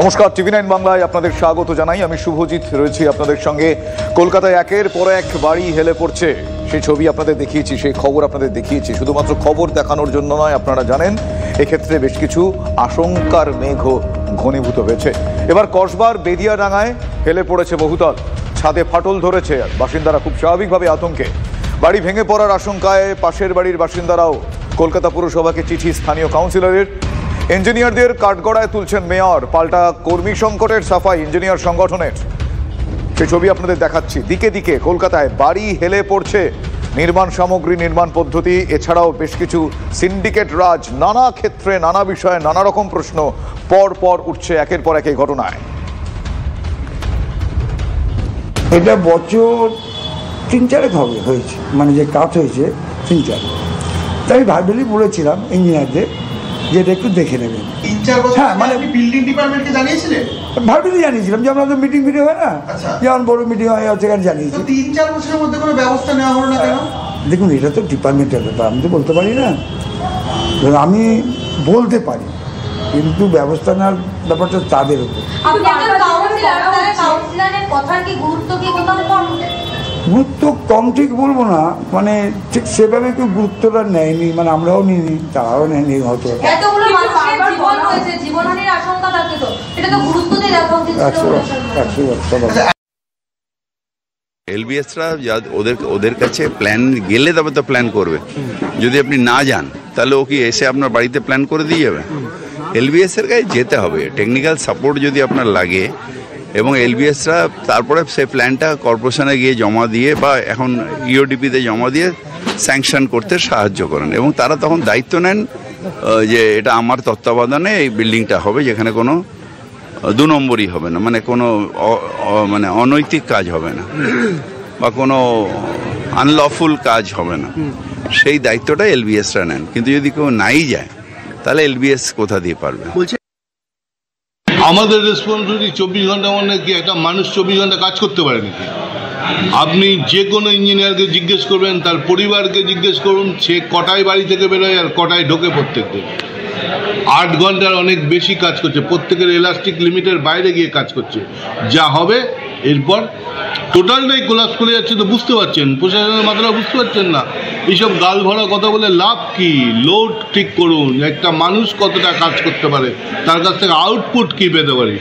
নমস্কার, টিভি9 বাংলায় আপনাদের স্বাগত জানাই। আমি শুভজিৎ রয়েছি আপনাদের সঙ্গে। কলকাতায় একের পর এক বাড়ি হেলে পড়ছে, সেই ছবি আপনাদের দেখিয়েছি, সেই খবর আপনাদের দেখিয়েছি। শুধুমাত্র খবর দেখানোর জন্য নয়, আপনারা জানেন এক্ষেত্রে বেশ কিছু আশঙ্কার মেঘ ঘনীভূত হয়েছে। এবার কসবার বেদিয়াডাঙ্গায় হেলে পড়েছে বহুতল, ছাদে ফাটল ধরেছে, বাসিন্দারা খুব স্বাভাবিকভাবে আতঙ্কে। বাড়ি ভেঙে পড়ার আশঙ্কায় পাশের বাড়ির বাসিন্দারাও কলকাতা পুরসভাকে চিঠি স্থানীয় কাউন্সিলরের। ইঞ্জিনিয়ারদের কাঠগড়ায় তুলছেন মেয়র, পাল্টা কর্মী সংকটের সাফাই ইঞ্জিনিয়ার সংগঠনের। সেই ছবি আপনাদের দেখাচ্ছি। দিকে দিকে কলকাতায় বাড়ি হেলে পড়ছে, নির্মাণ সামগ্রী, নির্মাণ পদ্ধতি, এছাড়াও বেশ কিছু সিন্ডিকেট রাজ, নানা ক্ষেত্রে নানা বিষয়ে নানা রকম প্রশ্ন পর পর উঠছে একের পর এক এই ঘটনায়। এটা বছর 3-4 হবে হয়েছে, মানে যে কাজ হয়েছে 3-4। তাই ভাবলি বলেছিলাম ইঞ্জিনিয়ারদের যে এটা একটু দেখে নেবেন। হ্যাঁ, মানে বিল্ডিং ডিপার্টমেন্টকে জানিয়েছিলেন? ভাবলি জানিয়েছিলাম যে আমরা তো মিটিং হয় না, যেমন বড় মিটিং হয় সেখানে জানিয়েছি। 3-4 বছরের মধ্যে কোনো ব্যবস্থা নেওয়া হলো না কেন? দেখুন, এটা তো ডিপার্টমেন্টের ব্যাপার, আমি তো বলতে পারি না। আমি বলতে পারি, কিন্তু ব্যবস্থা নেওয়ার ব্যাপারটা তাদের উপর। গুরুত্ব কম ঠিক বলবো না, মানে ঠিক সেভাবে কেউ গুরুত্বটা নেয়নি, মানে আমরাও নিইনি, তারাও নেয়নি হয়তো। এলবিএসরা ওদের কাছে প্ল্যান গেলে তবে তো প্ল্যান করবে। যদি আপনি না যান তাহলে ও কি এসে আপনার বাড়িতে প্ল্যান করে দিয়ে যাবে? এলবিএস এর কাছে যেতে হবে, টেকনিক্যাল সাপোর্ট যদি আপনার লাগে, এবং এলবিএসরা তারপরে সেই প্ল্যানটা কর্পোরেশনে গিয়ে জমা দিয়ে বা এখন ইওডিপিতে জমা দিয়ে স্যাংশন করতে সাহায্য করেন, এবং তারা তখন দায়িত্ব নেন যে এটা আমার তত্ত্বাবধানে এই বিল্ডিংটা হবে, যেখানে কোনো 2 নম্বরই হবে না, মানে কোনো মানে অনৈতিক কাজ হবে না বা কোনো আনলফুল কাজ হবে না। সেই দায়িত্বটা এলবিএসরা নেন। কিন্তু যদি কেউ নাই যায় তাহলে এলবিএস কোথা দিয়ে পারবে? আমাদের রেসপন্সিবিলিটি 24 ঘন্টা, মানে কি একটা মানুষ 24 ঘন্টা কাজ করতে পারে নাকি? আপনি যে কোনো ইঞ্জিনিয়ারকে জিজ্ঞেস করবেন, তার পরিবারকে জিজ্ঞেস করুন, সে কটায় বাড়ি থেকে বেরোয় আর কটায় ঢোকে প্রত্যেক দিন। 8 ঘন্টার অনেক বেশি কাজ করছে, প্রত্যেকের এলাস্টিক লিমিটের বাইরে গিয়ে কাজ করছে। যা হবে এরপর টোটালটাই কোলাপস করে যাচ্ছে, তো বুঝতে পারছেন, প্রশাসনের মাত্রা বুঝতে পারছেন না। এইসব গাল ভরা কথা বলে লাভ কি? লোড ঠিক করুন, একটা মানুষ কতটা কাজ করতে পারে, তার কাছ থেকে আউটপুট কি পেতে পারি।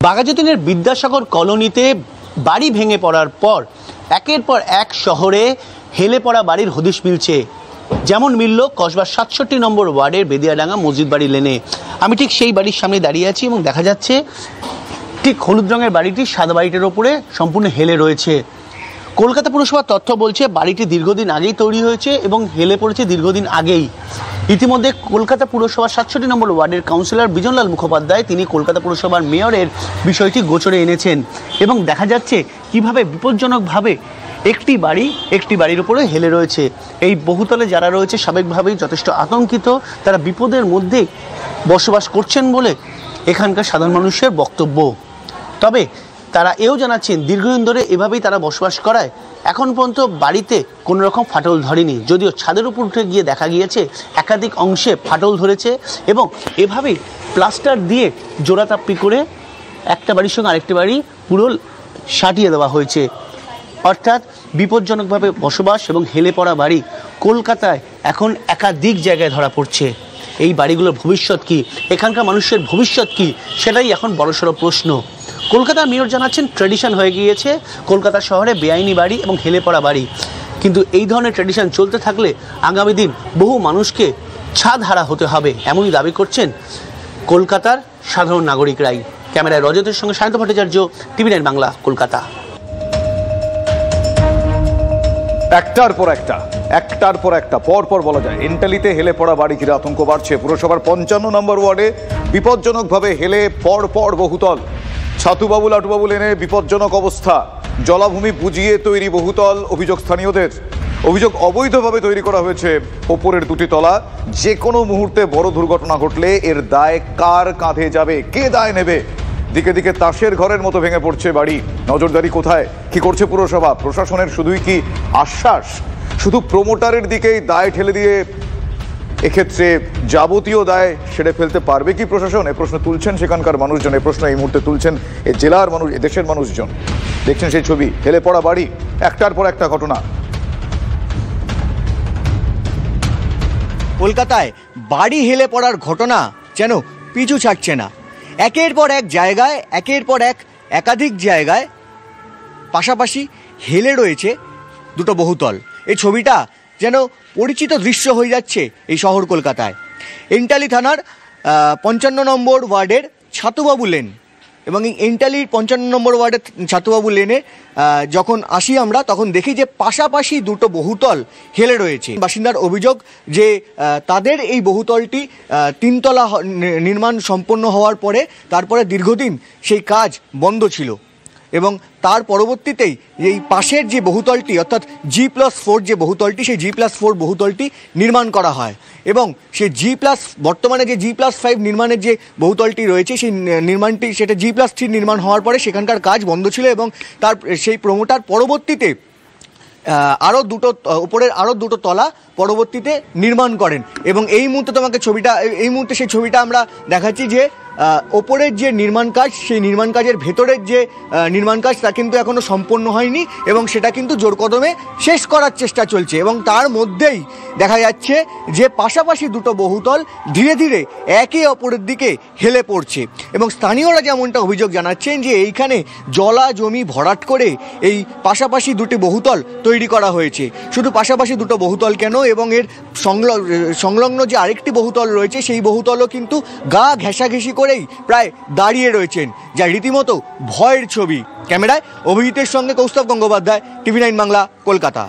বাঘাযতীনের বিদ্যাসাগর কলোনিতে বাড়ি ভেঙে পড়ার পর একের পর এক শহরে হেলে পড়া বাড়ির হদিশ মিলছে। যেমন মিলল কসবার 67 নম্বর ওয়ার্ডের বেদিয়াডাঙ্গা মসজিদ বাড়ি লেনে। আমি ঠিক সেই বাড়ির সামনে দাঁড়িয়ে আছি এবং দেখা যাচ্ছে ঠিক হলুদ রঙের বাড়িটি সাদা বাড়িটির ওপরে সম্পূর্ণ হেলে রয়েছে। কলকাতা পুরসভার তথ্য বলছে বাড়িটি দীর্ঘদিন আগেই তৈরি হয়েছে এবং হেলে পড়েছে দীর্ঘদিন আগেই। ইতিমধ্যে কলকাতা পুরসভার 67 নম্বর ওয়ার্ডের কাউন্সিলর বিজনলাল মুখোপাধ্যায় তিনি কলকাতা পুরসভার মেয়রের বিষয়টি গোচরে এনেছেন এবং দেখা যাচ্ছে কিভাবে বিপজ্জনকভাবে একটি বাড়ির উপরে হেলে রয়েছে। এই বহুতলে যারা রয়েছে স্বাভাবিকভাবেই যথেষ্ট আতঙ্কিত, তারা বিপদের মধ্যে বসবাস করছেন বলে এখানকার সাধারণ মানুষের বক্তব্য। তবে তারা এও জানাচ্ছেন দীর্ঘদিন ধরে এভাবেই তারা বসবাস করায় এখন পর্যন্ত বাড়িতে কোনো রকম ফাটল ধরেনি, যদিও ছাদের উপর উঠে গিয়ে দেখা গিয়েছে একাধিক অংশে ফাটল ধরেছে এবং এভাবেই প্লাস্টার দিয়ে জোড়াতাপ্পি করে একটা বাড়ির সঙ্গে আরেকটি বাড়ি পুরো সাটিয়ে দেওয়া হয়েছে। অর্থাৎ বিপজ্জনকভাবে বসবাস এবং হেলে পড়া বাড়ি কলকাতায় এখন একাধিক জায়গায় ধরা পড়ছে। এই বাড়িগুলোর ভবিষ্যৎ কি, এখানকার মানুষের ভবিষ্যৎ কি, সেটাই এখন বড়সড় প্রশ্ন। কলকাতার মেয়র জানাচ্ছেন ট্র্যাডিশন হয়ে গিয়েছে কলকাতা শহরে বেআইনি বাড়ি এবং হেলে পড়া বাড়ি, কিন্তু এই ধরনের ট্র্যাডিশন চলতে থাকলে আগামী দিন বহু মানুষকে ছাদহারা হতে হবে, এমনই দাবি করছেন কলকাতার সাধারণ নাগরিকরাই। ক্যামেরায় রজতের সঙ্গে সায়ন্ত ভট্টাচার্য, টিভি9 বাংলা, কলকাতা। একটার পর একটা পর বলা যায় এন্টালিতে হেলে পড়া বাড়ি ঘিরে আতঙ্ক বাড়ছে। পুরসভার 55 নম্বর ওয়ার্ডে বিপজ্জনকভাবে হেলে পর বহুতল, ছাতুবাবু লাটুবাবু লেনে বিপজ্জনক অবস্থা, জলাভূমি বুঝিয়ে তৈরি বহুতল। অভিযোগ স্থানীয়দের, অভিযোগ অবৈধভাবে তৈরি করা হয়েছে ওপরের 2টি তলা। যে কোনো মুহূর্তে বড় দুর্ঘটনা ঘটলে এর দায় কার কাঁধে যাবে, কে দায় নেবে? দিকে দিকে তাসের ঘরের মতো ভেঙে পড়ছে বাড়ি। নজরদারি কোথায়, কি করছে পুরসভা? প্রশাসনের শুধুই কি আশ্বাস? শুধু প্রমোটারের দিকেই দায় ঠেলে দিয়ে এক্ষেত্রে যাবতীয় দায় সেরে ফেলতে পারবে কি প্রশাসন? এ প্রশ্ন তুলছেন সেখানকার মানুষজন, এ প্রশ্ন এই মুহূর্তে তুলছেন এ জেলার মানুষ, এ দেশের মানুষজন। দেখছেন সেই ছবি, হেলে পড়া বাড়ি, একটার পর একটা ঘটনা। কলকাতায় বাড়ি হেলে পড়ার ঘটনা যেন পিছু ছাড়ছে না। একের পর এক জায়গায়, একের পর একাধিক জায়গায় পাশাপাশি হেলে রয়েছে দুটো বহুতল। এই ছবিটা যেন পরিচিত দৃশ্য হয়ে যাচ্ছে এই শহর কলকাতায়। এন্টালি থানার 55 নম্বর ওয়ার্ডের ছাতুবাবু লেন, এবং এই এন্টালির 55 নম্বর ওয়ার্ডের ছাতুবাবু লেনে যখন আসি আমরা, তখন দেখি যে পাশাপাশি দুটো বহুতল হেলে রয়েছে। বাসিন্দার অভিযোগ যে তাদের এই বহুতলটি 3 তলা নির্মাণ সম্পন্ন হওয়ার পরে তারপরে দীর্ঘদিন সেই কাজ বন্ধ ছিল, এবং তার পরবর্তীতেই এই পাশের যে বহুতলটি অর্থাৎ G+4 যে বহুতলটি, সেই G+4 বহুতলটি নির্মাণ করা হয়, এবং সেই বর্তমানে যে G+5 নির্মাণের যে বহুতলটি রয়েছে সেই নির্মাণটি সেটা G+3 নির্মাণ হওয়ার পরে সেখানকার কাজ বন্ধ ছিল, এবং তার সেই প্রমোটার পরবর্তীতে উপরের আরও দুটো তলা পরবর্তীতে নির্মাণ করেন। এবং এই মুহূর্তে সেই ছবিটা আমরা দেখাচ্ছি যে ওপরের যে নির্মাণ কাজ, সেই নির্মাণ কাজের ভেতরের যে নির্মাণ কাজ তা কিন্তু এখনও সম্পন্ন হয়নি, এবং সেটা কিন্তু জোর কদমে শেষ করার চেষ্টা চলছে। এবং তার মধ্যেই দেখা যাচ্ছে যে পাশাপাশি দুটো বহুতল ধীরে ধীরে একে অপরের দিকে হেলে পড়ছে, এবং স্থানীয়রা যেমনটা অভিযোগ জানাচ্ছেন যে এইখানে জলা জমি ভরাট করে এই পাশাপাশি দুটি বহুতল তৈরি করা হয়েছে। শুধু পাশাপাশি দুটো বহুতল কেন, এবং এর সংলগ্ন যে আরেকটি বহুতল রয়েছে সেই বহুতলও কিন্তু গা ঘেঁষাঘেঁষি করেই প্রায় দাঁড়িয়ে রয়েছেন, যা রীতিমতো ভয়ের ছবি। ক্যামেরায় অভিজিতের সঙ্গে কৌস্তব গঙ্গোপাধ্যায়, TV9 বাংলা, কলকাতা।